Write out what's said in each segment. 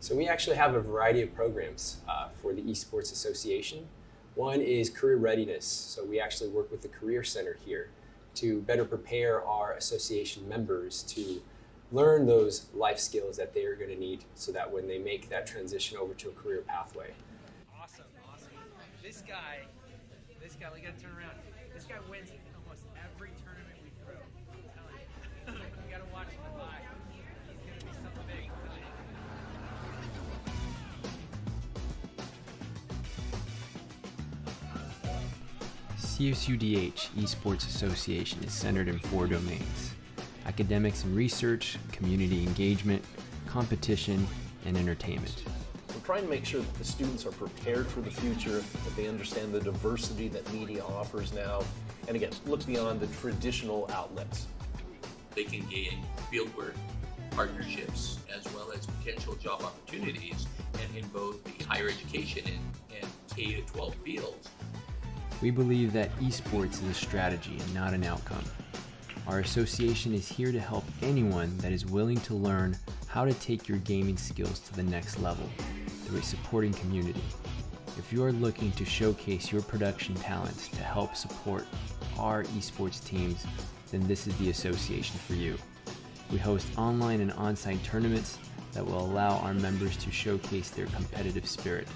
So we actually have a variety of programs for the Esports Association. One is career readiness. So we actually work with the Career Center here to better prepare our association members to learn those life skills that they are going to need so that when they make that transition over to a career pathway. Awesome, awesome. This guy, we gotta turn around. This guy wins almost every tournament we throw. I'm telling you. You gotta watch him live. He's gonna be something big tonight. CSUDH Esports Association is centered in 4 domains: academics and research, community engagement, competition, and entertainment. We're trying to make sure that the students are prepared for the future, that they understand the diversity that media offers now, and again, look beyond the traditional outlets. They can gain fieldwork, partnerships, as well as potential job opportunities in both the higher education and K-12 fields. We believe that esports is a strategy and not an outcome. Our association is here to help anyone that is willing to learn how to take your gaming skills to the next level through a supporting community. If you are looking to showcase your production talents to help support our esports teams, then this is the association for you. We host online and on-site tournaments that will allow our members to showcase their competitive spirit.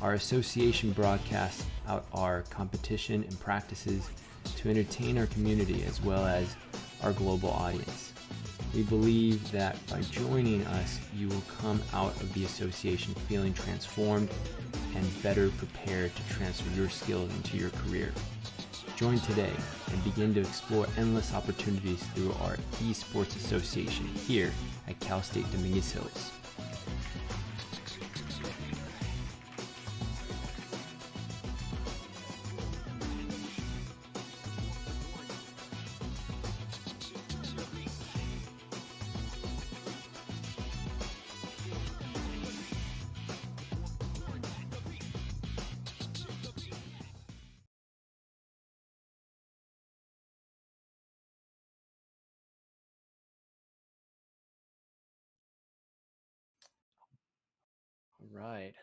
Our association broadcasts out our competition and practices to entertain our community as well as our global audience. We believe that by joining us, you will come out of the association feeling transformed and better prepared to transfer your skills into your career. Join today and begin to explore endless opportunities through our Esports Association here at Cal State Dominguez Hills. All right.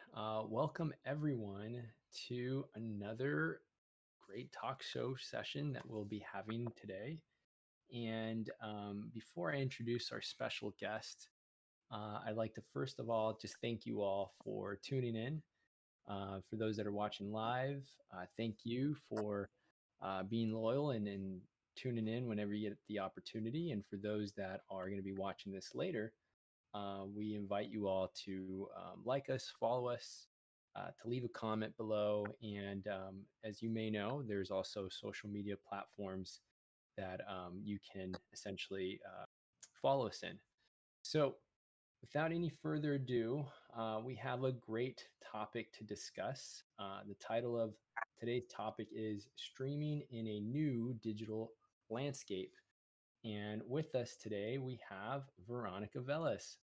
Welcome everyone to another great talk show session that we'll be having today. And before I introduce our special guest, I'd like to first of all just thank you all for tuning in. For those that are watching live, thank you for being loyal and tuning in whenever you get the opportunity. And for those that are going to be watching this later, we invite you all to like us, follow us, to leave a comment below. And as you may know, there's also social media platforms that you can essentially follow us in. So without any further ado, we have a great topic to discuss. The title of today's topic is Streaming in a New Digital Landscape. And with us today, we have Veronica Velez.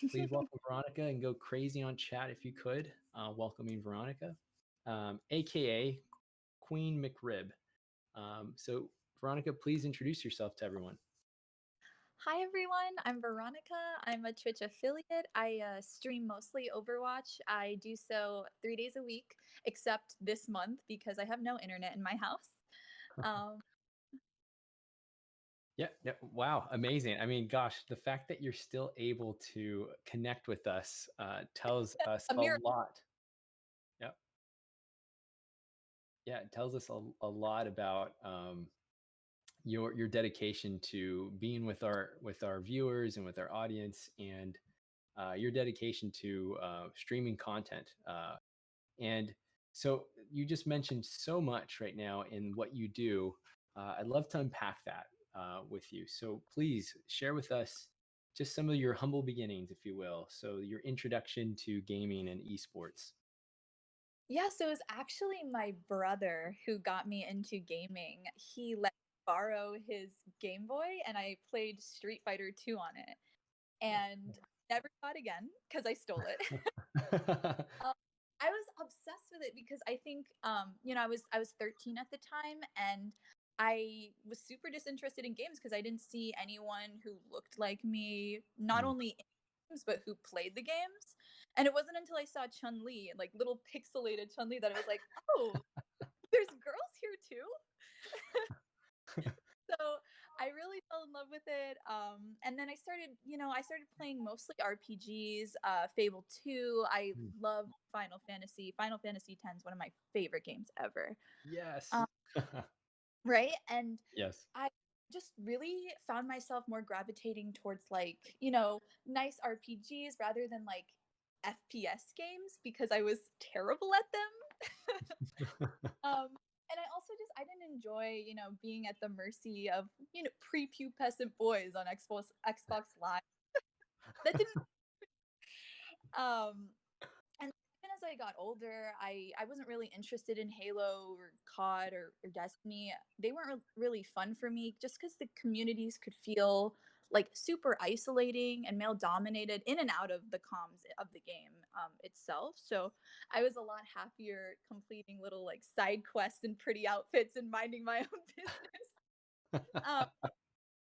Please welcome Veronica and go crazy on chat if you could. Welcoming Veronica, aka Queen McRib. So, Veronica, please introduce yourself to everyone. Hi everyone, I'm Veronica. I'm a Twitch affiliate. I stream mostly Overwatch. I do so 3 days a week, except this month because I have no internet in my house. Um, Yeah, wow, amazing. I mean, gosh, the fact that you're still able to connect with us tells us a a miracle. lot. Yep. Yeah, it tells us a lot about your dedication to being with our viewers and with our audience, and your dedication to streaming content. And so you just mentioned so much right now in what you do. I'd love to unpack that with you. So please share with us just some of your humble beginnings, if you will. So your introduction to gaming and esports. Yeah, so it was actually my brother who got me into gaming. He let me borrow his Game Boy and I played Street Fighter 2 on it and never saw it again because I stole it. I was obsessed with it because I think, I was 13 at the time, and I was super disinterested in games because I didn't see anyone who looked like me. Not Mm. only games, but who played the games. And it wasn't until I saw Chun-Li, like little pixelated Chun-Li, that I was like, oh, there's girls here too. So I really fell in love with it. And then I started playing mostly RPGs, Fable 2. I Mm. love Final Fantasy. Final Fantasy 10 is one of my favorite games ever. Yes. Um, right? And Yes. I just really found myself more gravitating towards like, nice RPGs rather than like FPS games because I was terrible at them. And I didn't enjoy, being at the mercy of, prepubescent boys on Xbox Live. That didn't um and then as I got older, I wasn't really interested in Halo or COD or Destiny. They weren't really fun for me just because the communities could feel like super isolating and male dominated in and out of the comms of the game itself. So I was a lot happier completing little like side quests and pretty outfits and minding my own business. Um,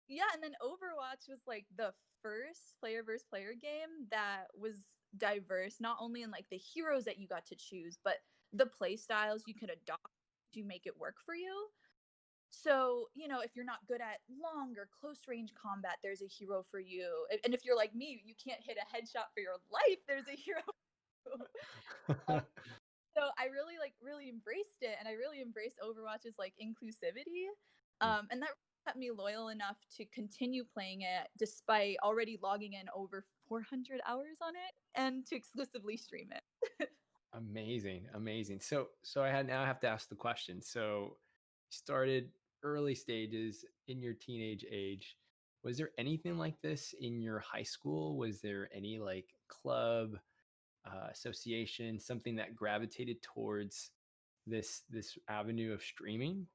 yeah, and then Overwatch was like the first player versus player game that was diverse, not only in like the heroes that you got to choose, but the play styles you could adopt to make it work for you. So, if you're not good at long or close range combat, there's a hero for you. And if you're like me, you can't hit a headshot for your life, there's a hero for you. Um, so I really embraced it, and I really embraced Overwatch's like inclusivity. And that kept me loyal enough to continue playing it despite already logging in over 400 hours on it and to exclusively stream it. Amazing, amazing. So I now have to ask the question. So you started early stages in your teenage age. Was there anything like this in your high school? Was there any like club, association, something that gravitated towards this avenue of streaming?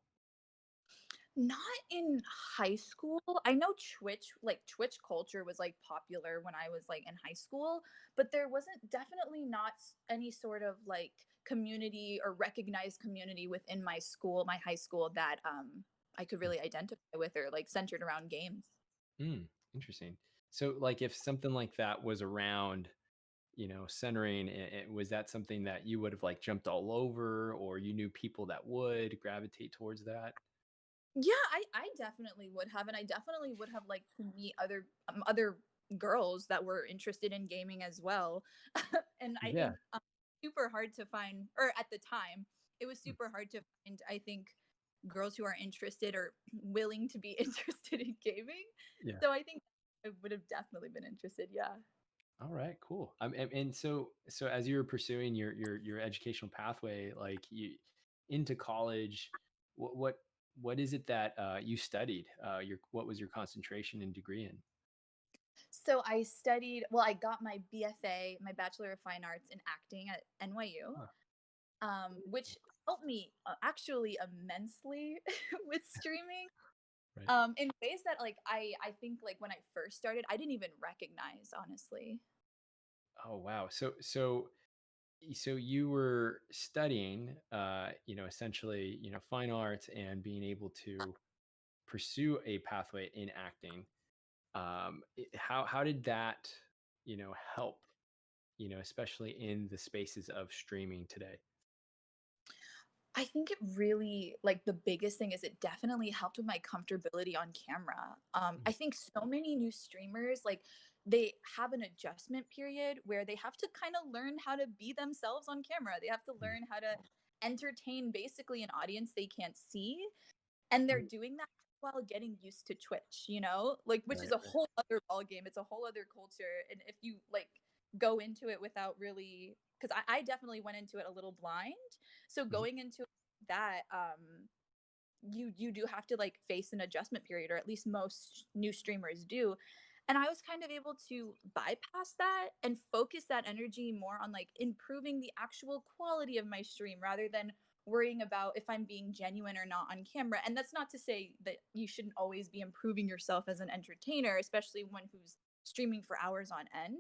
Not in high school. I know Twitch culture was like popular when I was like in high school, but there wasn't definitely not any sort of like community or recognized community within my high school that I could really identify with or like centered around games. Mm, interesting. So like if something like that was around, centering was that something that you would have like jumped all over, or you knew people that would gravitate towards that? Yeah, I definitely would have, and I definitely would have liked to meet other girls that were interested in gaming as well. And I Yeah. think super hard to find, or at the time, it was Mm. super hard to find. I think girls who are interested or willing to be interested in gaming. Yeah. So I think I would have definitely been interested. Yeah. All right, cool. And so as you were pursuing your educational pathway, like you into college, what what is it that you studied? What was your concentration and degree in? So I got my BFA, my Bachelor of Fine Arts in Acting at NYU. Huh, Which helped me actually immensely with streaming right. in ways that like I think like when I first started I didn't even recognize honestly. Oh wow. So you were studying, essentially, fine arts and being able to pursue a pathway in acting. How did that, help, especially in the spaces of streaming today? I think it really like the biggest thing is it definitely helped with my comfortability on camera. Mm. I think so many new streamers like they have an adjustment period where they have to kind of learn how to be themselves on camera. They have to Mm. learn how to entertain basically an audience they can't see, and they're Mm. doing that while getting used to Twitch, like which is Right, a right. whole other ball game. It's a whole other culture, and if you like go into it without really, because I definitely went into it a little blind, so Mhm. going into that, you do have to like face an adjustment period, or at least most new streamers do. And I was kind of able to bypass that and focus that energy more on like improving the actual quality of my stream rather than worrying about if I'm being genuine or not on camera. And that's not to say that you shouldn't always be improving yourself as an entertainer, especially one who's streaming for hours on end.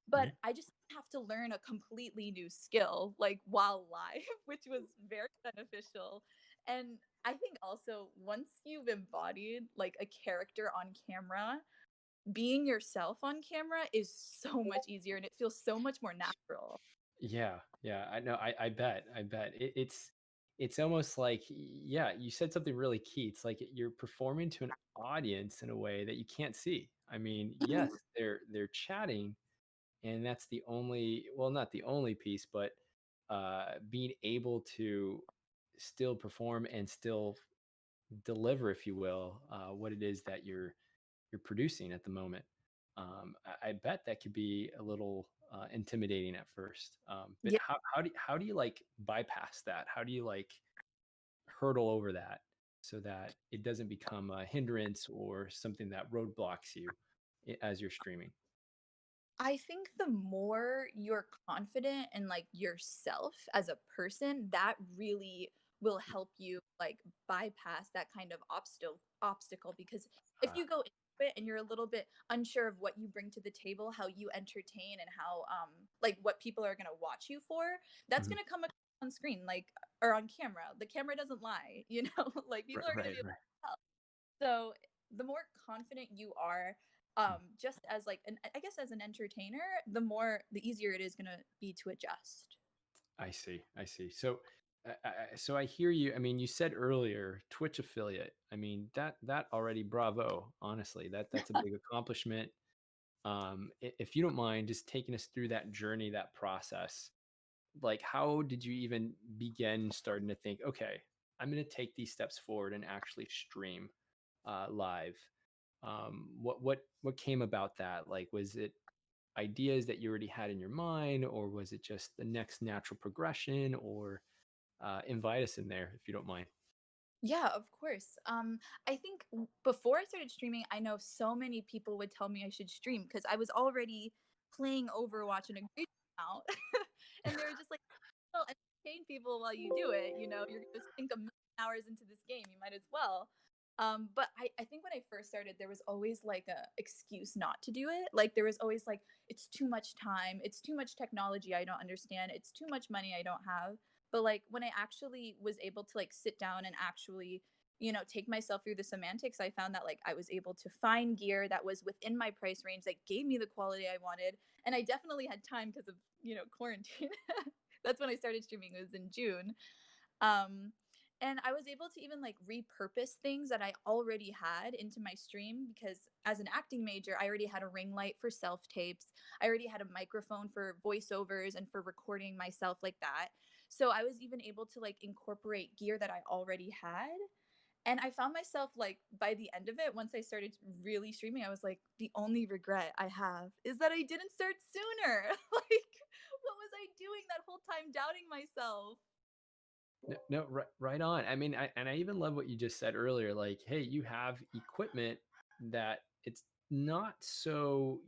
But Mhm. I just have to learn a completely new skill, like while live, which was very beneficial. And I think also once you've embodied like a character on camera, being yourself on camera is so much easier and it feels so much more natural. Yeah, yeah, I know. I bet it's almost like yeah, you said something really key. It's like you're performing to an audience in a way that you can't see. I mean, yes, Mhm. they're chatting, and that's the only well, not the only piece, but being able to still perform and still deliver, if you will, what it is that you're producing at the moment. I bet that could be a little intimidating at first. But Yeah. how do you like bypass that? How do you like hurdle over that so that it doesn't become a hindrance or something that roadblocks you as you're streaming? I think the more you're confident in like yourself as a person, that really will help you like bypass that kind of obstacle because if Uh, you go into it and you're a little bit unsure of what you bring to the table, how you entertain and how like what people are going to watch you for, that's mhm. going to come across on screen like or on camera. The camera doesn't lie, you know? Like people are going to Right, be able right. to tell. So the more confident you are, Mm. just as like an I guess as an entertainer, the easier it is gonna be to adjust. I see. I see. So, so I hear you. I mean, you said earlier Twitch affiliate. I mean that already bravo. Honestly, that's a big accomplishment. If you don't mind, just taking us through that journey, that process. Like, how did you even begin starting to think, okay, I'm going to take these steps forward and actually stream live? What came about that? Like, was it ideas that you already had in your mind, or was it just the next natural progression? Or invite us in there if you don't mind. Yeah, of course. I think before I started streaming, I know so many people would tell me I should stream because I was already playing Overwatch in a great amount, and they were just like, "Well, entertain people while you do it. You know, you're gonna sink a million hours into this game. You might as well." But I think when I first started, there was always like a excuse not to do it. Like there was always like, it's too much time, it's too much technology I don't understand, it's too much money I don't have. But like when I actually was able to like sit down and actually, you know, take myself through the semantics, I found that like I was able to find gear that was within my price range that gave me the quality I wanted. And I definitely had time because of, you know, quarantine. That's when I started streaming. It was in June. Um, and I was able to even like repurpose things that I already had into my stream because as an acting major, I already had a ring light for self tapes. I already had a microphone for voiceovers and for recording myself like that. So I was even able to like incorporate gear that I already had. And I found myself like by the end of it, once I started really streaming, I was like, the only regret I have is that I didn't start sooner. Like, what was I doing that whole time doubting myself? No, no, right on. I mean, I even love what you just said earlier. Like, hey, you have equipment that it's not so,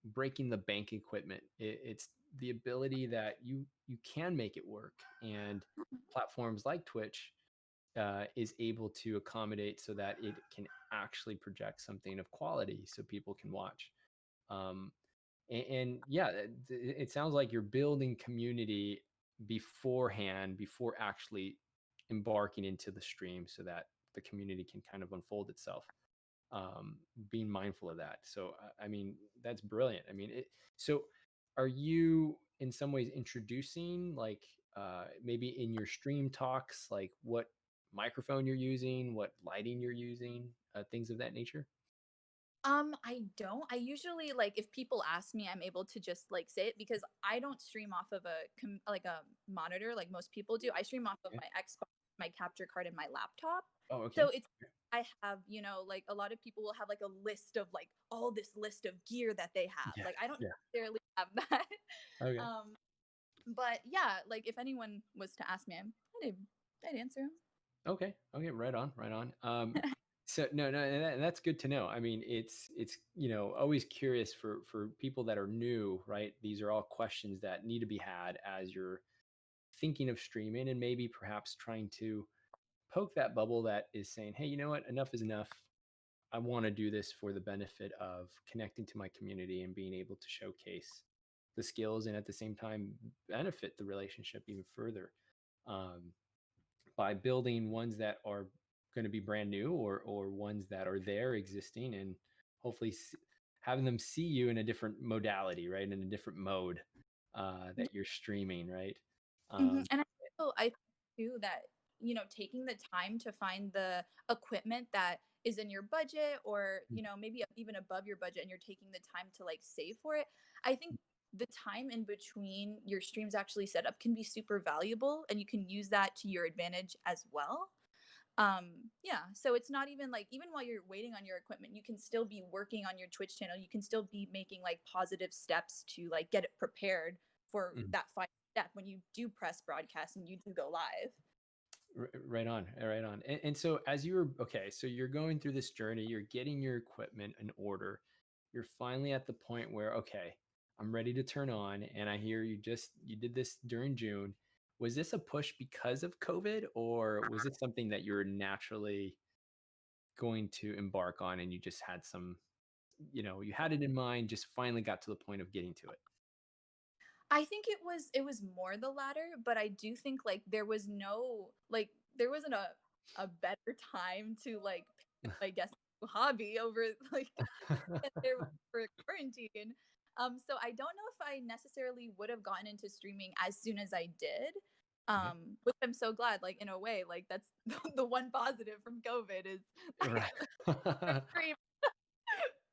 breaking the bank equipment. It's the ability that you can make it work, and platforms like Twitch is able to accommodate so that it can actually project something of quality so people can watch. Um, and yeah, it sounds like you're building community beforehand before actually embarking into the stream so that the community can kind of unfold itself. um, Being mindful of that. So I mean, that's brilliant. I mean, so are you in some ways introducing, like, maybe in your stream talks, like what microphone you're using, what lighting you're using, things of that nature? I don't. I usually like if people ask me, I'm able to just like say it because I don't stream off of like a monitor like most people do. I stream off of Yeah. my Xbox, my capture card, and my laptop. Oh, So okay. it's I have, you know, like a lot of people will have like a list of like all this list of gear that they have. Yeah. Like I don't Yeah. necessarily have that. Okay. um, but yeah, like if anyone was to ask me, I'd answer them. Okay. Okay. Right on. Right on. So no, no, and that's good to know. I mean, it's always curious for people that are new, right? These are all questions that need to be had as you're thinking of streaming, and maybe perhaps trying to poke that bubble that is saying, hey, you know what? Enough is enough. I want to do this for the benefit of connecting to my community and being able to showcase the skills, and at the same time benefit the relationship even further. Um, by building ones that are going to be brand new, or ones that are there existing, and hopefully having them see you in a different modality, right? In a different mode that you're streaming, right? And I think too that, taking the time to find the equipment that is in your budget, or, maybe even above your budget, and you're taking the time to like save for it. I think the time in between your streams actually set up can be super valuable, and you can use that to your advantage as well. Yeah, so it's not even like, even while you're waiting on your equipment, you can still be working on your Twitch channel. You can still be making like positive steps to like get it prepared for Mhm. that final step when you do press broadcast and you do go live. Right on, right on. And so as you were okay, so you're going through this journey, you're getting your equipment in order. You're finally at the point where, okay, I'm ready to turn on. And I hear you did this during June. Was this a push because of COVID, or was it something that you're naturally going to embark on and you just had some, you had it in mind, just finally got to the point of getting to it? I think it was more the latter, but I do think like there wasn't a better time to like pick, I guess, hobby over like there for quarantine. So I don't know if I necessarily would have gotten into streaming as soon as I did. Okay. Which I'm so glad, like in a way, like that's the one positive from COVID is like Right. stream.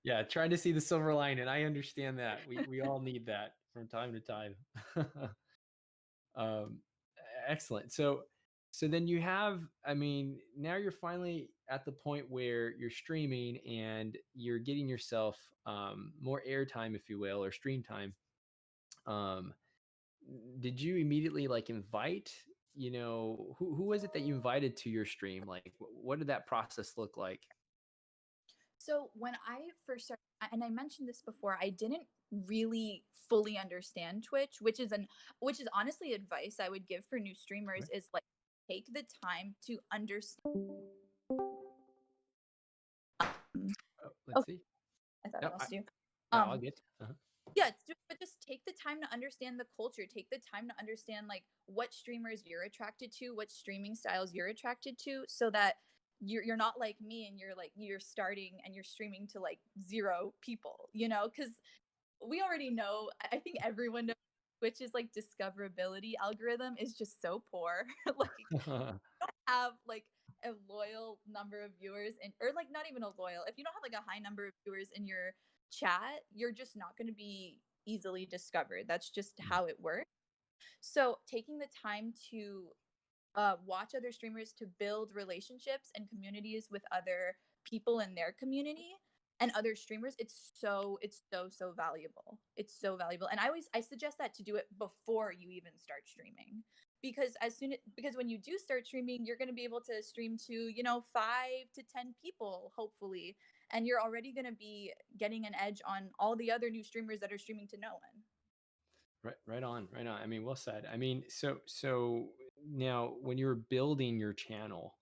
Yeah, trying to see the silver lining. I understand that. We all need that from time to time. um, Excellent. So then you have, I mean, now you're finally at the point where you're streaming and you're getting yourself more airtime, if you will, or stream time. Um, did you immediately like invite, who was it that you invited to your stream? Like, what did that process look like? So when I first started, and I mentioned this before, I didn't really fully understand Twitch, which is honestly advice I would give for new streamers Okay. is like take the time to understand. Oh, let's Oh, see. I thought No, I lost you. no, I'll Um, get. yeah, but just take the time to understand the culture. Take the time to understand like what streamers you're attracted to, what streaming styles you're attracted to, so that you're not like me and you're starting and you're streaming to like zero people, because we already know. I think everyone knows Twitch's like discoverability algorithm is just so poor. Like have like a loyal number of viewers, and or like not even a loyal. If you don't have like a high number of viewers in your chat, you're just not going to be easily discovered. That's just how it works. So taking the time to watch other streamers, to build relationships and communities with other people in their community and other streamers, it's so valuable. It's so valuable, and I suggest that to do it before you even start streaming, because when you do start streaming, you're going to be able to stream to 5 to 10 people hopefully, and you're already going to be getting an edge on all the other new streamers that are streaming to no one. Right on, right on. I mean, well said. I mean, so now when you were building your channel,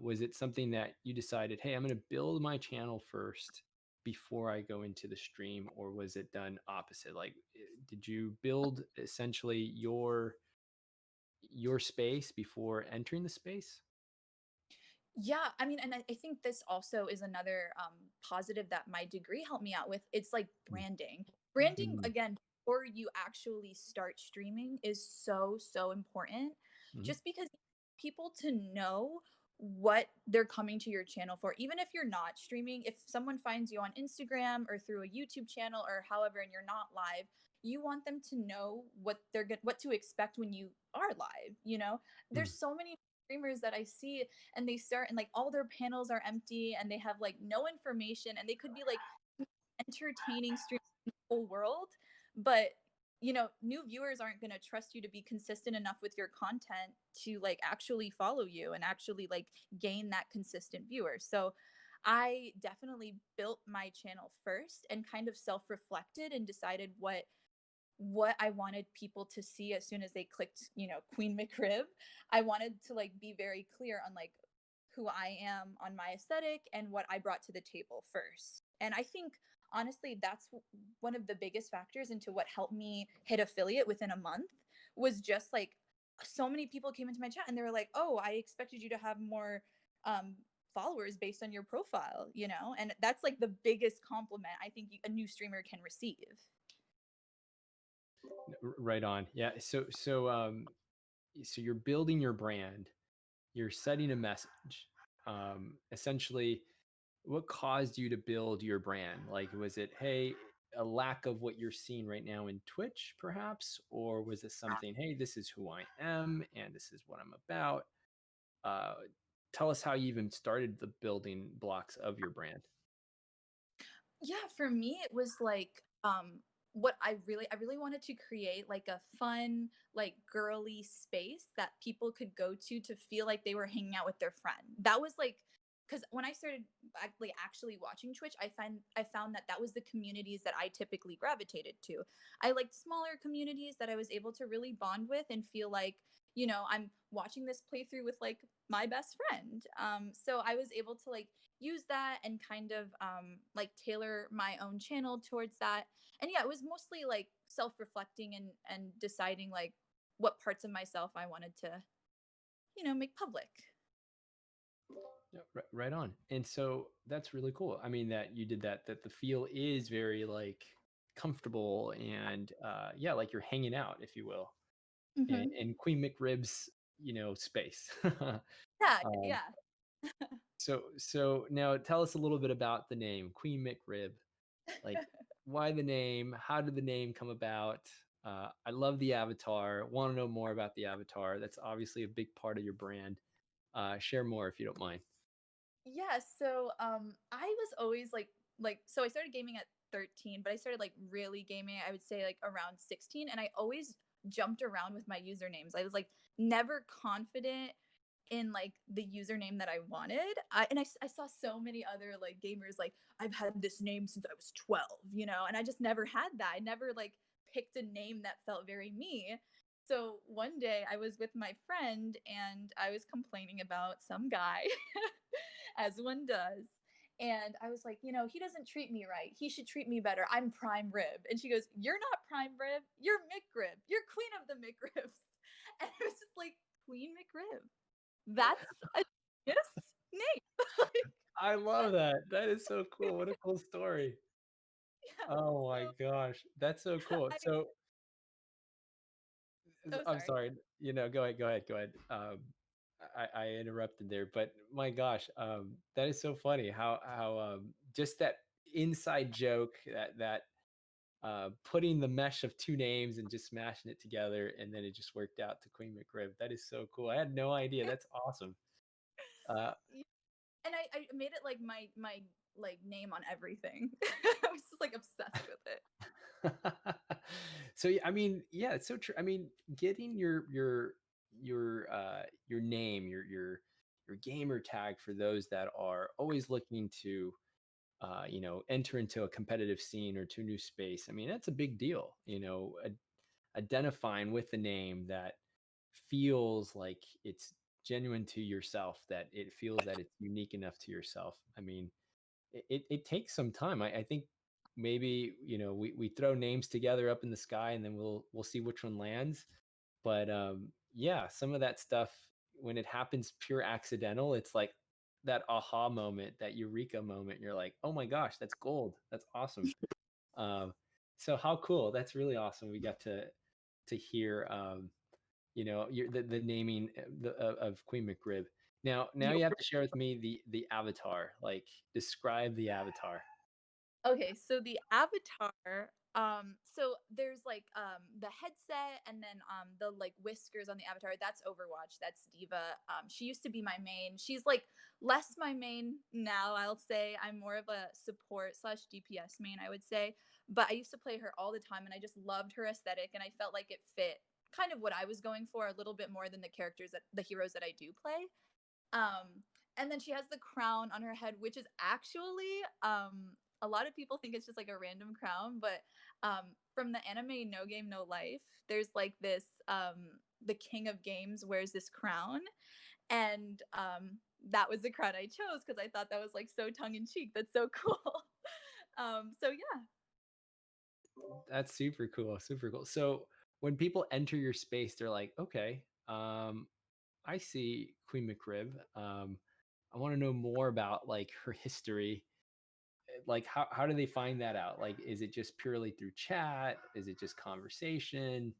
was it something that you decided, hey, I'm going to build my channel first before I go into the stream, or was it done opposite? Like, did you build essentially your space before entering the space? Yeah, I mean, and I think this also is another positive that my degree helped me out with. It's like branding. Branding, Mm-hmm. again, before you actually start streaming is so, so important. Mm-hmm. Just because people to know what they're coming to your channel for, even if you're not streaming, if someone finds you on Instagram or through a YouTube channel or however, and you're not live, you want them to know what to expect when you are live. There's so many streamers that I see, and they start and like all their panels are empty and they have like no information, and they could be like entertaining streamers in the whole world, but new viewers aren't going to trust you to be consistent enough with your content to like actually follow you and actually like gain that consistent viewer. So I definitely built my channel first and kind of self-reflected and decided what I wanted people to see as soon as they clicked, Queen McRib. I wanted to like be very clear on like who I am, on my aesthetic, and what I brought to the table first. And I think honestly that's one of the biggest factors into what helped me hit affiliate within a month, was just like so many people came into my chat and they were like, "Oh, I expected you to have more followers based on your profile, you know? And that's like the biggest compliment I think a new streamer can receive. Right on. Yeah. So you're building your brand, you're setting a message. Essentially, what caused you to build your brand? Like, was it, hey, a lack of what you're seeing right now in Twitch, perhaps? Or was it something, hey, this is who I am and this is what I'm about? Uh, Tell us how you even started the building blocks of your brand. Yeah, for me it was like what I really wanted to create like a fun, like girly space that people could go to feel like they were hanging out with their friend. That was like, because when I started actually watching Twitch, I found that that was the communities that I typically gravitated to. I liked smaller communities that I was able to really bond with and feel like, I'm watching this playthrough with like my best friend. So I was able to like use that and kind of like tailor my own channel towards that. And yeah, it was mostly like self-reflecting and deciding like what parts of myself I wanted to, make public. Yeah, right on. And so that's really cool. I mean, that you did that, that the feel is very like comfortable and yeah, like you're hanging out, if you will, Hmm. in Queen McRib's, space. Yeah, um, yeah. so now tell us a little bit about the name Queen McRib. Like, why the name? How did the name come about? I love the avatar. Want to know more about the avatar? That's obviously a big part of your brand. Share more if you don't mind. Yeah, so I was always like so I started gaming at 13, but I started like really gaming I would say like around 16, and I always jumped around with my usernames. I was like never confident in like the username that I wanted. I saw so many other like gamers like I've had this name since I was 12, and I just never had that. I never like picked a name that felt very me. So one day I was with my friend and I was complaining about some guy as one does. And I was like, he doesn't treat me right. He should treat me better. I'm prime rib. And she goes, you're not prime rib. You're McRib. You're queen of the McRibs. And it was just like, Queen McRib. That's a yes name. Like, I love that. That is so cool. What a cool story. yeah. Oh So my gosh. That's so cool. I So oh I'm sorry. sorry, go ahead. I interrupted there, but my gosh, that is so funny how just that inside joke, that putting the mesh of two names and just smashing it together, and then it just worked out to Queen McRib. That is so cool. I had no idea. That's awesome. Uh, Yeah. And I made it like my like name on everything. I was just like obsessed with it. so yeah, I mean, yeah, it's so true. I mean, getting your name, your gamer tag for those that are always looking to enter into a competitive scene or to a new space. I mean, that's a big deal. Identifying with the name that feels like it's genuine to yourself, that it feels that it's unique enough to yourself. I mean, it takes some time. I think maybe we throw names together up in the sky and then we'll see which one lands. But yeah, some of that stuff, when it happens pure accidental, it's like that aha moment, that eureka moment. You're like, oh my gosh, that's gold. That's awesome. Um, so how cool! That's really awesome. We got to hear the naming of Queen McRib. Now You you have to share with me the avatar. Like, describe the avatar. Okay, so the avatar, so there's like the headset and then the like whiskers on the avatar. That's Overwatch. That's Diva. She used to be my main. She's like less my main now, I'll say. I'm more of a support slash DPS main, I would say. But I used to play her all the time and I just loved her aesthetic and I felt like it fit kind of what I was going for a little bit more than the heroes that I do play. And then she has the crown on her head, which is actually a lot of people think it's just like a random crown, but from the anime No Game No Life, there's like this the king of games wears this crown, and that was the crown I chose because I thought that was like so tongue in cheek. That's so cool. So yeah. That's super cool. Super cool. So when people enter your space, they're like, okay, I see Queen McRib. I want to know more about like her history. Like how do they find that out? Like is it just purely through chat? Is it just conversation?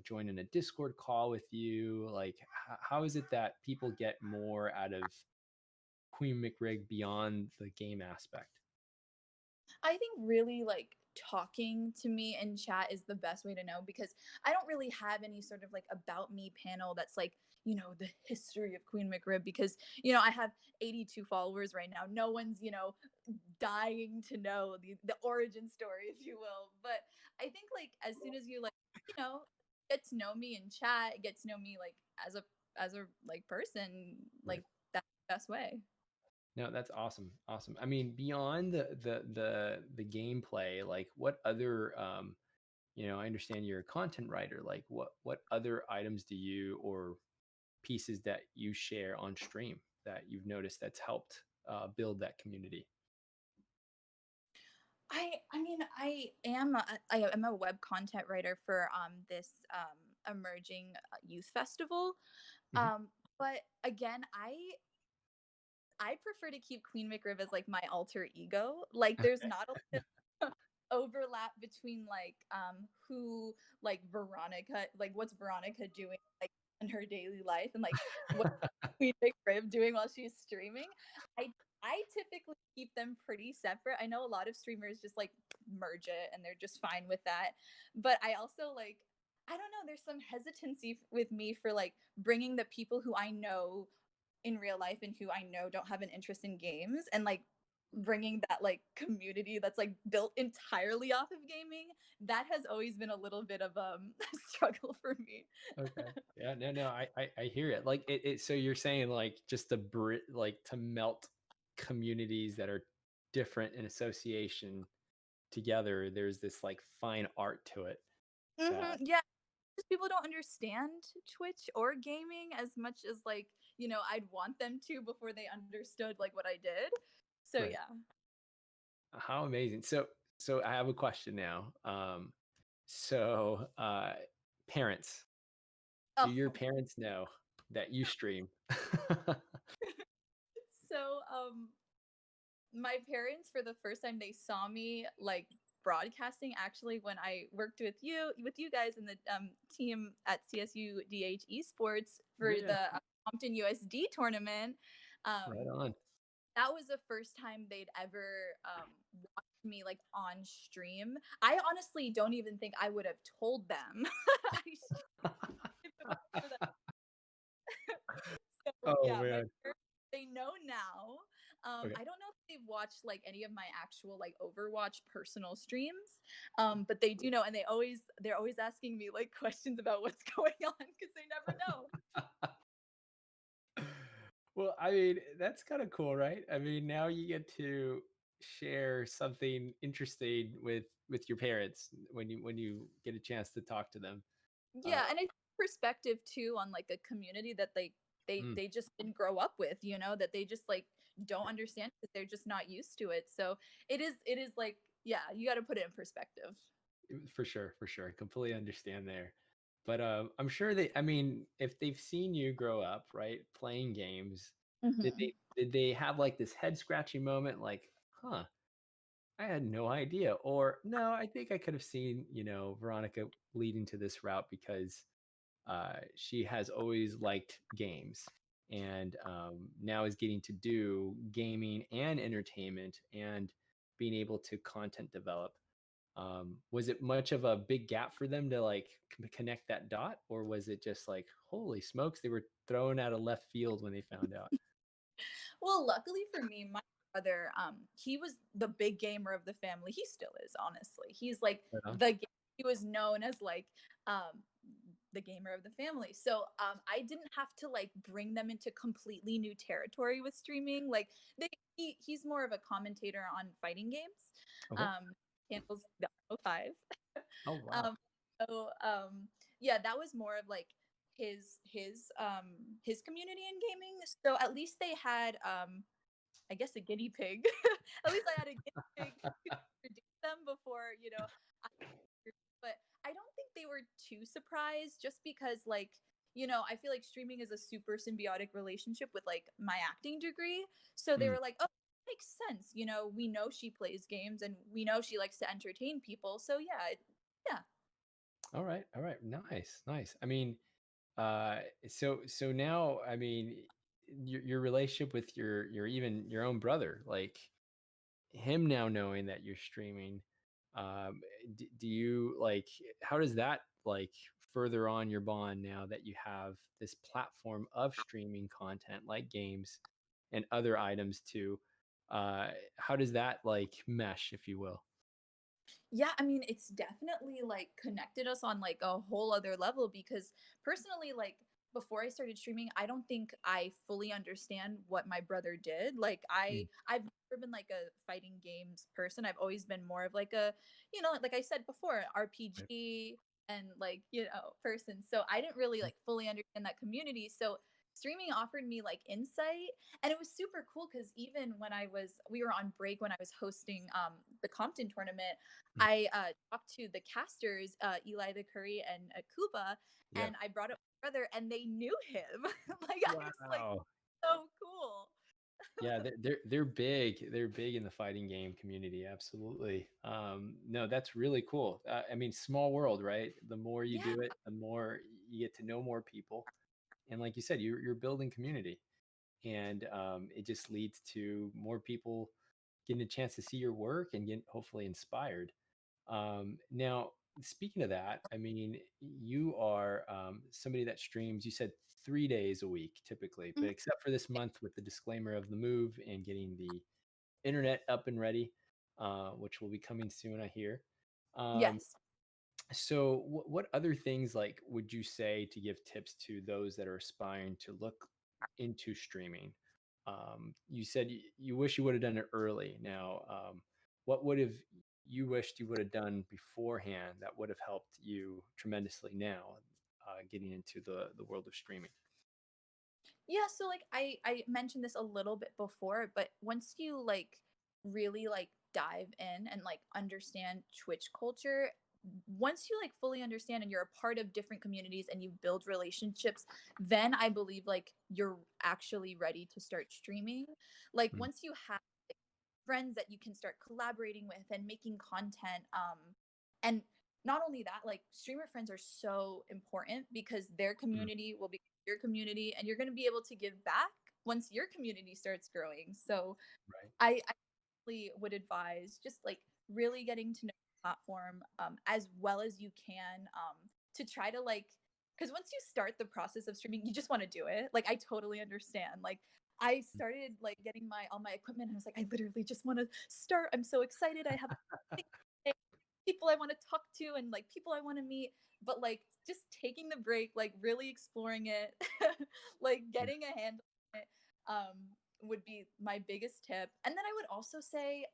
Joining a Discord call with you? Like how is it that people get more out of Queen McRig beyond the game aspect? I think really like talking to me in chat is the best way to know, because I don't really have any sort of like about me panel that's like, the history of Queen McRib, because, I have 82 followers right now. No one's, dying to know the origin story, if you will. But I think like as soon as you like, you know, get to know me in chat, get to know me like as a like person, Right. like that's the best way. No, that's awesome. Awesome. I mean, beyond the gameplay, like what other I understand you're a content writer. Like what other items do you or pieces that you share on stream that you've noticed that's helped build that community? I mean, I am a web content writer for this emerging youth festival. Mhm. But again, I prefer to keep Queen McRib as like my alter ego. Like there's not a lot of overlap between like who like Veronica, like what's Veronica doing like in her daily life, and like what Queen McRib doing while she's streaming. I I typically keep them pretty separate. I know a lot of streamers just like merge it and they're just fine with that. But I also like, I don't know, there's some hesitancy with me for like bringing the people who I know in real life and who I know don't have an interest in games, and like bringing that like community that's like built entirely off of gaming. That has always been a little bit of a struggle for me. Okay. Yeah. No. I hear it. Like it. So you're saying like just to like to melt communities that are different in association together. There's this like fine art to it. That Yeah, just people don't understand Twitch or gaming as much as like, I'd want them to before they understood like what I did. So right. yeah. How amazing. So I have a question now. So parents, do Oh, your parents know that you stream? so my parents, for the first time they saw me like broadcasting, actually when I worked with you guys in the team at CSU DH Esports for Yeah. the Compton USD tournament. Right Um, on. that was the first time they'd ever watched me like on stream. I honestly don't even think I would have told them. I if it wasn't for that. So Oh yeah, my man. parents, they know now. Okay. I don't know if they've watched like any of my actual like Overwatch personal streams, but they do know, and they're always asking me like questions about what's going on because they never know. Well, I mean, that's kind of cool, right? I mean, now you get to share something interesting with your parents when you get a chance to talk to them. Uh, Yeah, and I think perspective too on like a community that they mm, they just didn't grow up with, that they just like don't understand because they're just not used to it. So it is like, yeah, you got to put it in perspective. for sure, for sure. I completely understand there. But I'm sure I mean, if they've seen you grow up, right, playing games, Hmm. did they have like this head scratching moment like, huh, I had no idea. Or no, I think I could have seen, Veronica leading to this route because she has always liked games and now is getting to do gaming and entertainment and being able to content develop. Was it much of a big gap for them to like connect that dot, or was it just like, holy smokes, they were thrown out of left field when they found out? Well, luckily for me, my brother, he was the big gamer of the family. He still is, honestly. He's like Right on. he was known as like the gamer of the family. So I didn't have to like bring them into completely new territory with streaming. Like he's more of a commentator on fighting games. Okay. Um, handles the 5. Oh wow. um, so yeah, that was more of like his community in gaming. So at least they had I guess a guinea pig. At least I had a guinea pig to introduce them before, I, but I don't think they were too surprised, just because like, I feel like streaming is a super symbiotic relationship with like my acting degree. So they Mm. were like, oh, makes sense. We know she plays games and we know she likes to entertain people. So yeah. All right, all right, nice, nice. I mean, so now, I mean, your relationship with your even your own brother, like him now knowing that you're streaming, do you like, how does that like further on your bond now that you have this platform of streaming content like games and other items too? How does that like mesh, if you will? Yeah, I mean, it's definitely like connected us on like a whole other level because personally, like before I started streaming, I don't think I fully understand what my brother did. Like Mm. I've never been like a fighting games person. I've always been more of like a, like I said before, Right. RPG and like, person. So I didn't really like fully understand that community. So streaming offered me like insight, and it was super cool because even when we were on break when I was hosting the Compton tournament, Mm. I talked to the casters, Eli the Curry and Kuba, Yeah. and I brought up my brother, and they knew him. Like I was like, Wow. so cool. Yeah, they're big. They're big in the fighting game community. Absolutely. No, that's really cool. I mean, small world, right? The more you Yeah, do it, the more you get to know more people. And like you said, you're building community, and it just leads to more people getting a chance to see your work and get hopefully inspired. Now, speaking of that, I mean, you are somebody that streams, you said 3 days a week typically, but mhm, except for this month with the disclaimer of the move and getting the internet up and ready, which will be coming soon, I hear. Um, yes. so, what other things like would you say to give tips to those that are aspiring to look into streaming? You said you wish you would have done it early. Now, what would have you wished you would have done beforehand that would have helped you tremendously now, getting into the world of streaming? Yeah, so like I mentioned this a little bit before, but once you like really like dive in and like understand Twitch culture, once you like fully understand and you're a part of different communities and you build relationships, then I believe like you're actually ready to start streaming. Like Mm. once you have friends that you can start collaborating with and making content, and not only that, like streamer friends are so important because their Mm. community will be your community and you're going to be able to give back once your community starts growing. So Right. I really would advise just like really getting to know the platform, as well as you can, to try to like, because once you start the process of streaming, you just want to do it. Like I totally understand. Like I started like getting my all my equipment, and I was like, I literally just want to start. I'm so excited. I have people I want to talk to and like people I want to meet, but like just taking the break, like really exploring it, like Yeah. getting a handle on it, would be my biggest tip. And then I would also say,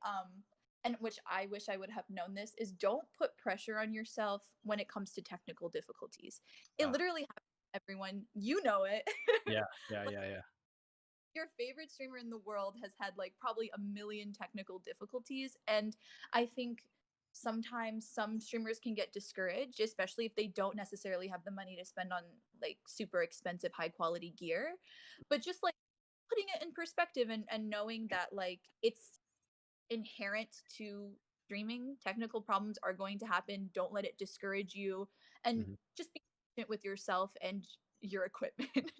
and which I wish I would have known this, is don't put pressure on yourself when it comes to technical difficulties. It Ah, literally happens to everyone, it. yeah. Yeah. Like Yeah. Yeah. your favorite streamer in the world has had like probably a million technical difficulties, and I think sometimes some streamers can get discouraged, especially if they don't necessarily have the money to spend on like super expensive high quality gear. But just like putting it in perspective, and knowing that like it's inherent to streaming, technical problems are going to happen. Don't let it discourage you, and Mhm. just be patient with yourself and your equipment.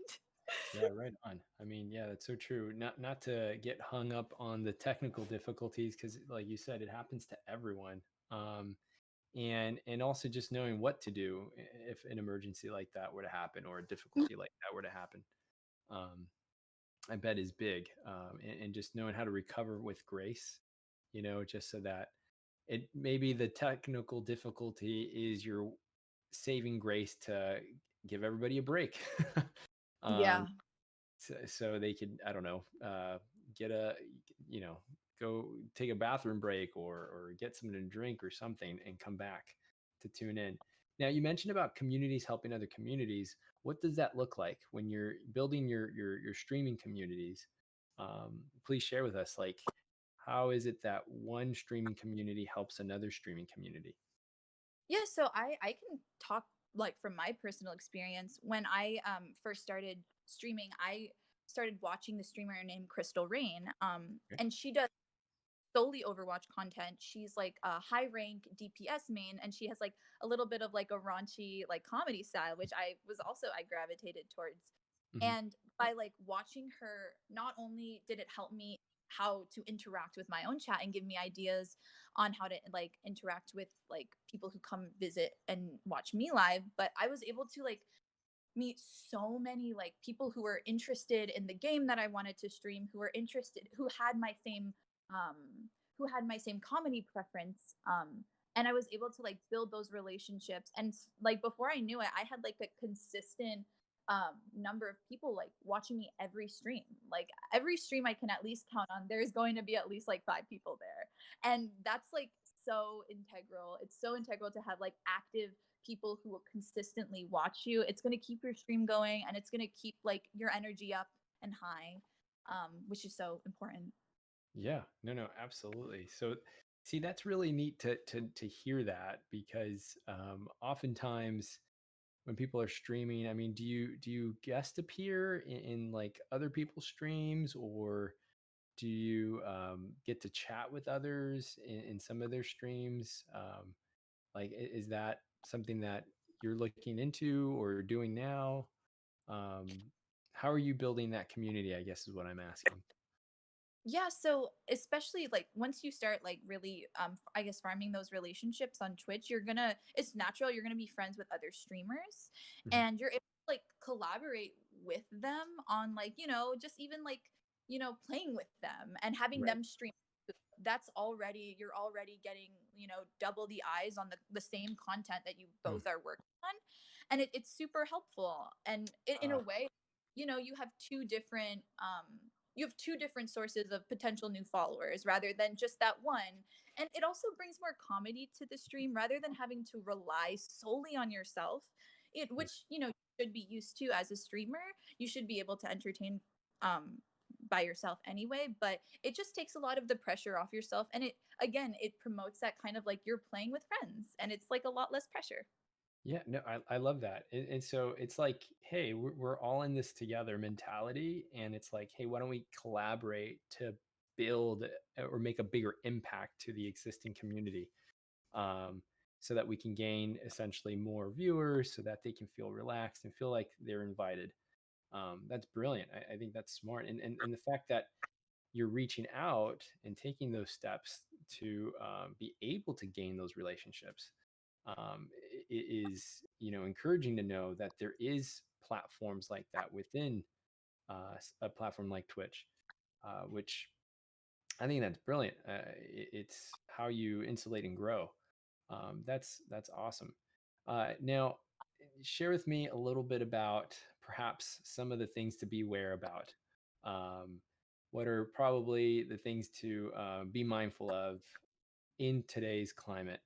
Yeah, right on. I mean, yeah, that's so true. Not to get hung up on the technical difficulties because, like you said, it happens to everyone. Um, and also just knowing what to do if an emergency like that were to happen or a difficulty like that were to happen. Um, I bet is big. And just knowing how to recover with grace, just so that it maybe the technical difficulty is your saving grace to give everybody a break. Yeah. um, so they could, I don't know, get a, you know go take a bathroom break or get something to drink or something and come back to tune in. Now, you mentioned about communities helping other communities. What does that look like when you're building your streaming communities? Please share with us, like, how is it that one streaming community helps another streaming community? Yeah, so I can talk like from my personal experience, when I first started streaming, I started watching the streamer named Crystal Rain. Okay. And she does solely Overwatch content. She's like a high rank DPS main, and she has like a little bit of like a raunchy like comedy style, which I gravitated towards. Hmm. And by like watching her, not only did it help me how to interact with my own chat and give me ideas on how to like interact with like people who come visit and watch me live, but I was able to like meet so many like people who were interested in the game that I wanted to stream, who were interested, um who had my same comedy preference. And I was able to like build those relationships, and like before I knew it, I had like a consistent number of people like watching me every stream. Like every stream I can at least count on, there's going to be at least like 5 people there. And that's like so integral. It's so integral to have like active people who will consistently watch you. It's going to keep your stream going, and it's going to keep like your energy up and high, which is so important. Yeah, no, no, absolutely. So, see, that's really neat to hear that because oftentimes when people are streaming, I mean, do you guest appear in like other people's streams, or do you get to chat with others in some of their streams? Like, is that something that you're looking into or doing now? Um, how are you building that community? I guess is what I'm asking. Yeah, so especially like once you start like really I guess farming those relationships on Twitch, it's natural, you're gonna be friends with other streamers, Mhm. and you're able to like collaborate with them on like, just even like, playing with them and having Right. them stream. You're already getting, double the eyes on the same content that you Mm. both are working on. And it's super helpful. And in a Uh, way, you have two different sources of potential new followers rather than just that one. And it also brings more comedy to the stream rather than having to rely solely on yourself. mm. Which, you should be used to as a streamer. You should be able to entertain um by yourself anyway, but it just takes a lot of the pressure off yourself, and it promotes that kind of like you're playing with friends, and it's like a lot less pressure. Yeah, no, I love that. And so it's like, hey, we're all in this together mentality. And it's like, hey, why don't we collaborate to build or make a bigger impact to the existing community, um, so that we can gain essentially more viewers so that they can feel relaxed and feel like they're invited. That's brilliant. I think that's smart. And the fact that you're reaching out and taking those steps to be able to gain those relationships, is, encouraging to know that there is platforms like that within a platform like Twitch, which I think that's brilliant. It's how you insulate and grow. That's awesome. Now, share with me a little bit about perhaps some of the things to be aware about. Um, what are probably the things to be mindful of in today's climate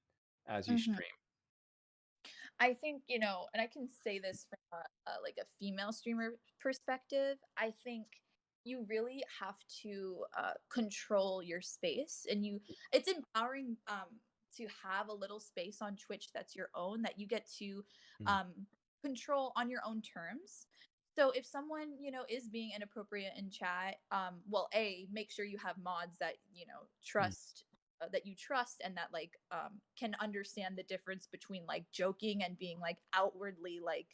as you Mhm. stream? I think, and I can say this from like a female streamer perspective. I think you really have to control your space, and it's empowering to have a little space on Twitch that's your own, that you get to Mm, um, control on your own terms. So if someone, is being inappropriate in chat, well, make sure you have mods that, mm, that you trust, and that like can understand the difference between like joking and being like outwardly like,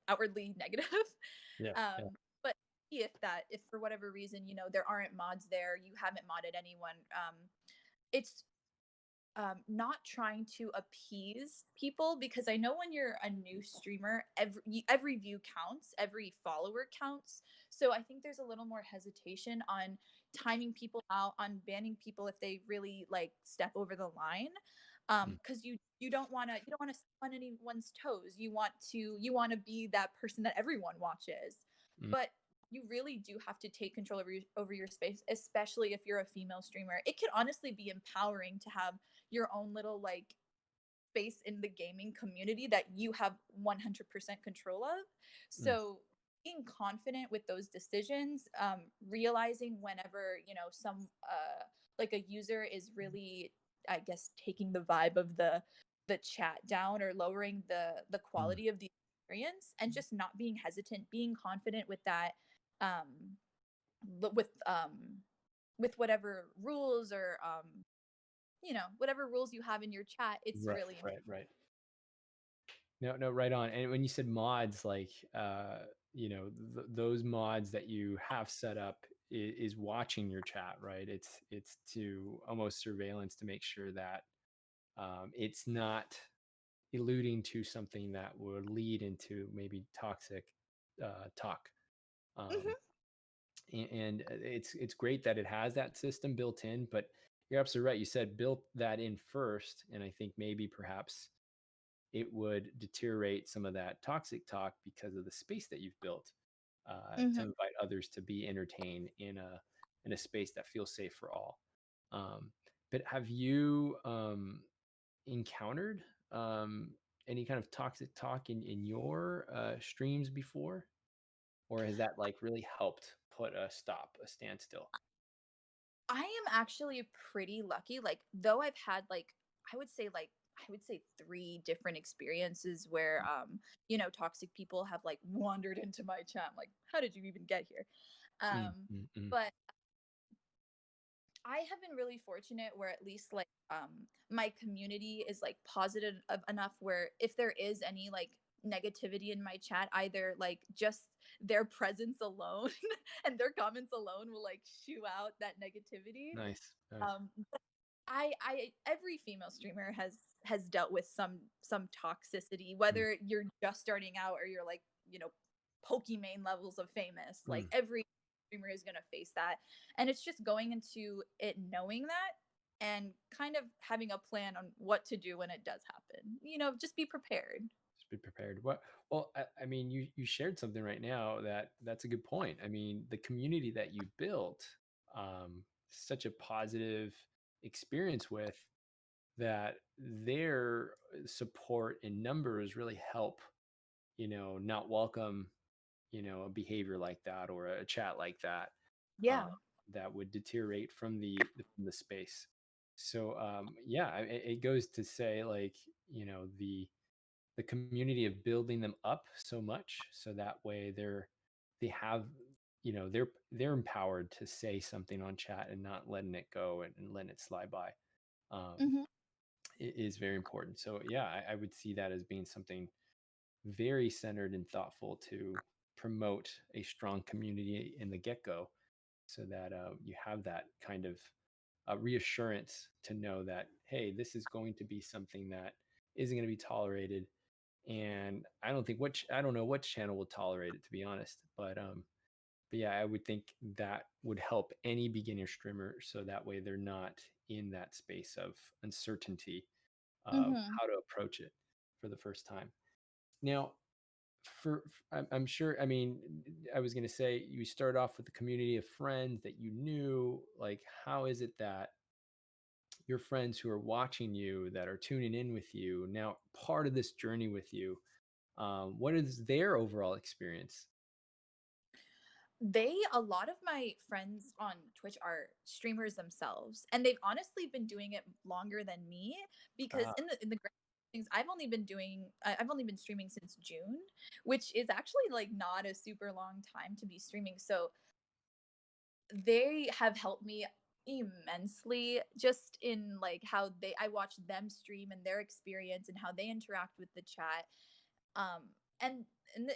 outwardly negative. yeah, yeah. But if for whatever reason, there aren't mods there, you haven't modded anyone, it's not trying to appease people, because I know when you're a new streamer, every view counts, every follower counts. So I think there's a little more hesitation on timing people out, on banning people if they really like step over the line. Mm, Because you don't want to step on anyone's toes. You want to be that person that everyone watches, mm, but you really do have to take control over your space, especially if you're a female streamer. It can honestly be empowering to have your own little like space in the gaming community that you have 100% control of. mm, So being confident with those decisions, realizing whenever, some like a user is really, I guess, taking the vibe of the chat down or lowering the Mm. quality of the experience, and just not being hesitant, being confident with that, um l- with um with whatever rules or whatever rules you have in your chat. It's Right, really important. right, right. No, no, right on. And when you said mods, like, those mods that you have set up is watching your chat, right? It's to almost surveillance to make sure that it's not alluding to something that would lead into maybe toxic talk. Um, Hmm. and it's great that it has that system built in, but you're absolutely right. You said built that in first, and I think maybe perhaps it would deteriorate some of that toxic talk because of the space that you've built to Hmm. invite others to be entertained in a space that feels safe for all. Um, but have you encountered um, any kind of toxic talk in your streams before, or has that like really helped put a standstill? I am actually pretty lucky. Like, though I've had I would say 3 different experiences where toxic people have like wandered into my chat. I'm like, how did you even get here? Mm, Um, mm, mm. but I have been really fortunate where at least like my community is like positive enough where if there is any like negativity in my chat, either like just their presence alone and their comments alone will like shoo out that negativity. Nice, nice. Um I every female streamer has dealt with some toxicity, Mm, whether you're just starting out or you're like, Pokimane levels of famous. Like mm. every streamer is gonna face that. And it's just going into it knowing that and kind of having a plan on what to do when it does happen. Just be prepared. Just be prepared. What? Well, I mean, you shared something right now that's a good point. I mean, the community that you built, such a positive experience with that. Their support in numbers really help. Not welcome. A behavior like that or a chat like that. Uh, Yeah. that would deteriorate from the space. So yeah, it goes to say like the community of building them up so much so that way they have they're empowered to say something on chat and not letting it go and letting it slide by. um, Hmm. it is very important. So yeah, I would see that as being something very centered and thoughtful to promote a strong community in the get-go so that you have that kind of reassurance to know that hey, this is going to be something that isn't going to be tolerated. And I don't know which channel will tolerate it, to be honest. But yeah, I would think that would help any beginner streamer so that way they're not in that space of uncertainty of Hmm. how to approach it for the first time. Now, I'm sure. I mean, I was going to say you start off with a community of friends that you knew. Like, how is it that your friends who are watching you, that are tuning in with you, now part of this journey with you, what is their overall experience? A lot of my friends on Twitch are streamers themselves, and they've honestly been doing it longer than me because Ah, in the grand things, I've only been streaming since June, which is actually like not a super long time to be streaming. So they have helped me immensely just in like how I watch them stream and their experience and how they interact with the chat. And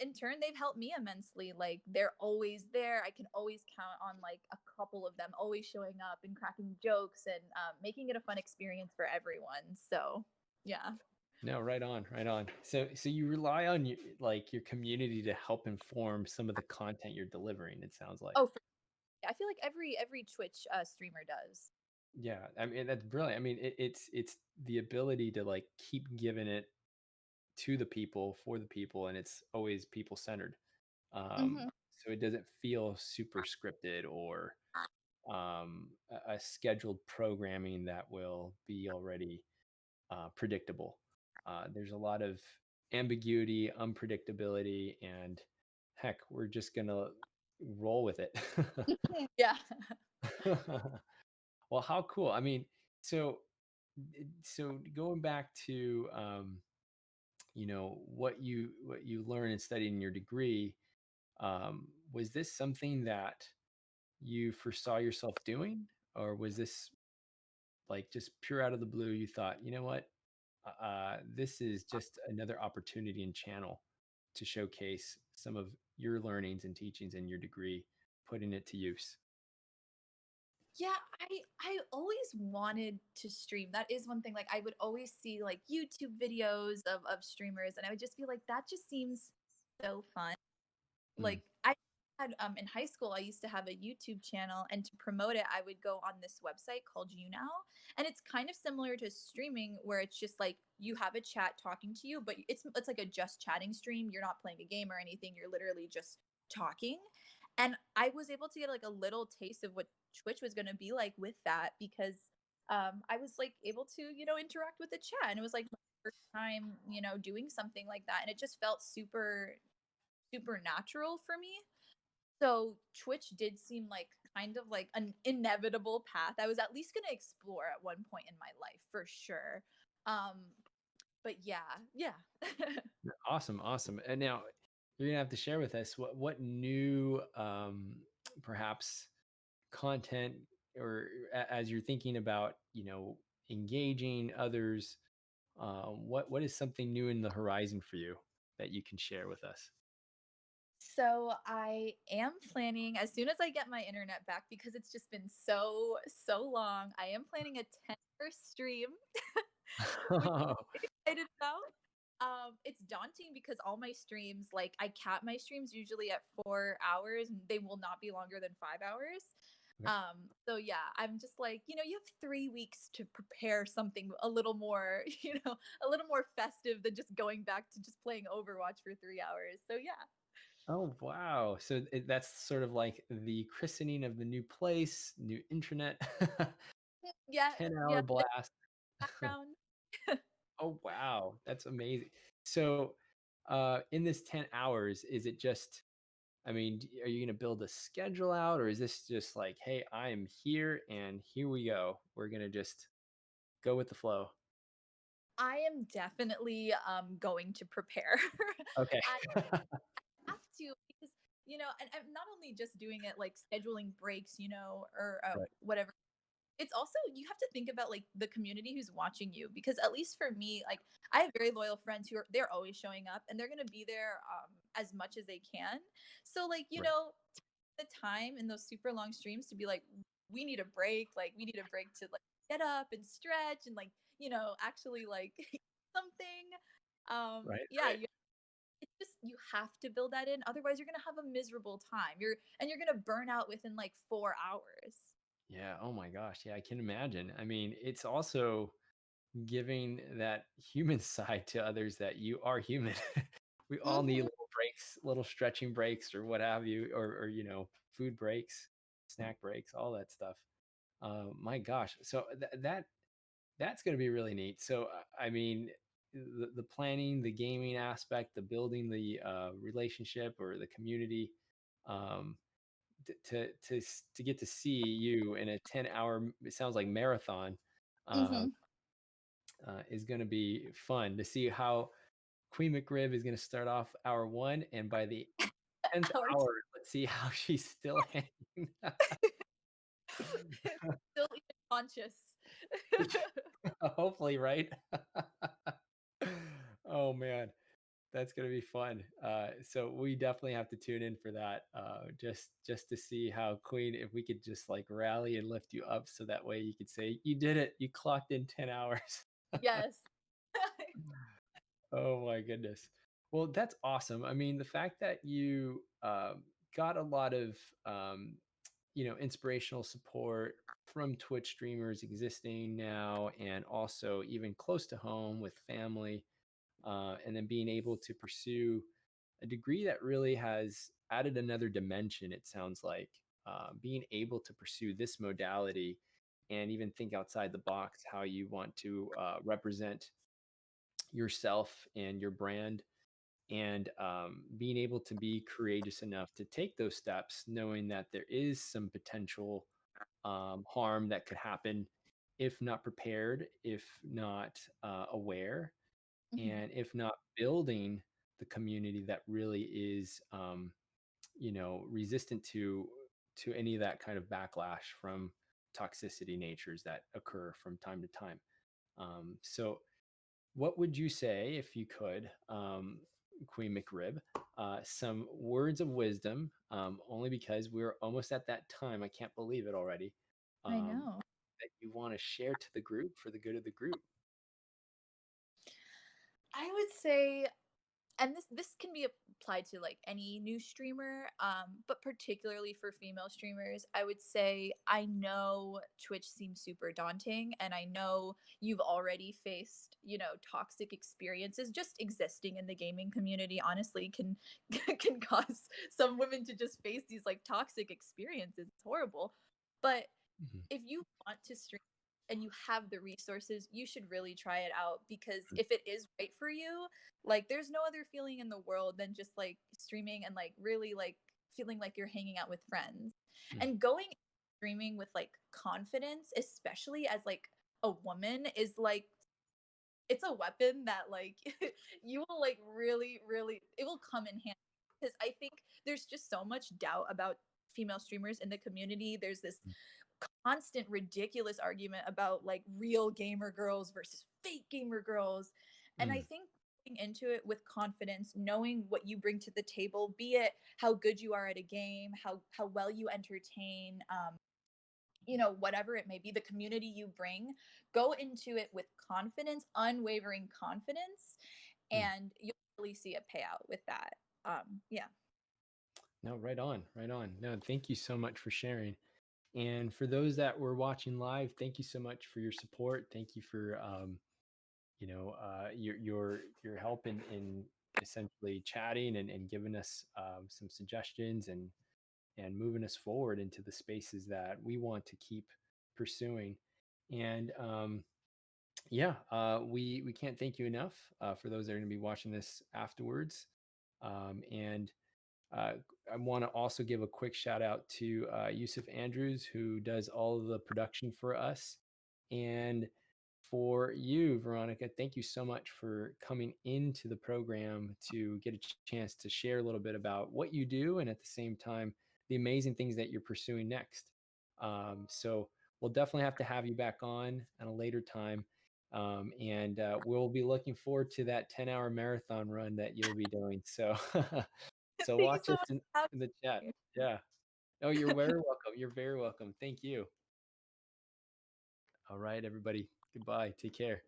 in turn they've helped me immensely. Like they're always there. I can always count on like a couple of them always showing up and cracking jokes and making it a fun experience for everyone. So yeah. no, right on, right on. So you rely on your community to help inform some of the content you're delivering. It sounds like. Oh, I feel like every Twitch streamer does. Yeah, I mean that's brilliant. I mean it's the ability to like keep giving it to the people for the people, and it's always people centered. Um, Hmm. so it doesn't feel super scripted or a scheduled programming that will be already predictable. There's a lot of ambiguity, unpredictability, and heck, we're just gonna roll with it. Yeah. Well, how cool. I mean, so So going back to what you learn and study in your degree, was this something that you foresaw yourself doing, or was this like just pure out of the blue? You thought, you know what, this is just another opportunity and channel to showcase some of your learnings and teachings in your degree, putting it to use. Yeah, I always wanted to stream. That is one thing. Like I would always see like YouTube videos of streamers, and I would just be like, that just seems so fun. Mm, Like I had in high school, I used to have a YouTube channel, and to promote it, I would go on this website called YouNow, and it's kind of similar to streaming, where it's just like you have a chat talking to you, but it's like a just chatting stream. You're not playing a game or anything. You're literally just talking. And I was able to get like a little taste of what Twitch was going to be like with that, because I was like able to interact with the chat, and it was like my first time doing something like that, and it just felt super supernatural for me. So Twitch did seem like kind of like an inevitable path I was at least going to explore at one point in my life for sure. Um, but yeah. awesome, awesome. And now you're gonna have to share with us what new perhaps content, or as you're thinking about engaging others, what is something new in the horizon for you that you can share with us? So I am planning, as soon as I get my internet back, because it's just been so long. I am planning a 10-hour stream, which I'm excited about. It's daunting because all my streams, like I cap my streams usually at 4 hours, and they will not be longer than 5 hours. Okay. So yeah, I'm just like, you have 3 weeks to prepare something a little more, a little more festive than just going back to just playing Overwatch for 3 hours. So yeah. Oh, wow. So that's sort of like the christening of the new place, new internet, Yeah, 10-hour yeah, the blast. background. Oh, wow. That's amazing. So, in this 10 hours, is it just, I mean, are you going to build a schedule out, or is this just like, hey, I am here and here we go? We're going to just go with the flow. I am definitely going to prepare. Okay. I have to, because and I'm not only just doing it like scheduling breaks, or Right. whatever. It's also, you have to think about like the community who's watching you, because at least for me, like I have very loyal friends they're always showing up, and they're going to be there as much as they can. So like Right. the time in those super long streams to be like, we need a break, like we need a break to like get up and stretch and like actually like something. Right. Yeah, Right. it's just, you have to build that in, otherwise you're going to have a miserable time, you're going to burn out within like 4 hours. Yeah. Oh my gosh. Yeah. I can imagine. I mean, it's also giving that human side to others, that you are human. We all need Hmm. little breaks, little stretching breaks, or what have you, or food breaks, snack breaks, all that stuff. My gosh, so that's going to be really neat. So, I mean, the planning, the gaming aspect, the building the relationship or the community, um, to get to see you in a 10-hour, it sounds like marathon, uh, Hmm. is going to be fun to see how Queen McRib is going to start off hour one, and by the 10th Our hour, let's see how she's still hanging. still even conscious. Hopefully, right? Oh man, that's gonna be fun. So we definitely have to tune in for that. Just to see how Queen, if we could just like rally and lift you up, so that way you could say you did it, you clocked in 10 hours. Yes. Oh my goodness. Well, that's awesome. I mean, the fact that you got a lot of inspirational support from Twitch streamers existing now, and also even close to home with family, and then being able to pursue a degree that really has added another dimension. It sounds like being able to pursue this modality and even think outside the box how you want to represent yourself and your brand, and being able to be courageous enough to take those steps, knowing that there is some potential harm that could happen if not prepared, if not aware, Mhm. and if not building the community that really is, resistant to any of that kind of backlash from toxicity natures that occur from time to time. So what would you say, if you could, Queen McRib, some words of wisdom, only because we're almost at that time, I can't believe it already, I um, know. that you want to share to the group for the good of the group? I would say, and this can be applied to like any new streamer, but particularly for female streamers, I would say I know Twitch seems super daunting, and I know you've already faced, toxic experiences. Just existing in the gaming community honestly can can cause some women to just face these like toxic experiences. It's horrible. But Mhm. if you want to stream and you have the resources, you should really try it out, because if it is right for you, like there's no other feeling in the world than just like streaming and like really like feeling like you're hanging out with friends. Mm, And going streaming with like confidence, especially as like a woman, is like it's a weapon that like you will like really it will come in handy, because I think there's just so much doubt about female streamers in the community. There's this mm, constant ridiculous argument about like real gamer girls versus fake gamer girls. And I mm, think going into it with confidence, knowing what you bring to the table, be it how good you are at a game, how well you entertain, whatever it may be, the community you bring, go into it with confidence, unwavering confidence, mm. and you'll really see a payout with that. Yeah. No, right on, right on. No, thank you so much for sharing. And for those that were watching live, thank you so much for your support. Thank you for your help in essentially chatting and giving us some suggestions and moving us forward into the spaces that we want to keep pursuing. And yeah, we can't thank you enough for those that are going to be watching this afterwards. And uh, I want to also give a quick shout out to Yusuf Andrews, who does all of the production for us. And for you, Veronica, thank you so much for coming into the program to get a chance to share a little bit about what you do and at the same time, the amazing things that you're pursuing next. So we'll definitely have to have you back on at a later time. And we'll be looking forward to that 10-hour marathon run that you'll be doing. So so Thank you watch so us much for in the chat. having Yeah. Oh, you're very welcome. You're very welcome. Thank you. All right, everybody. Goodbye. Take care.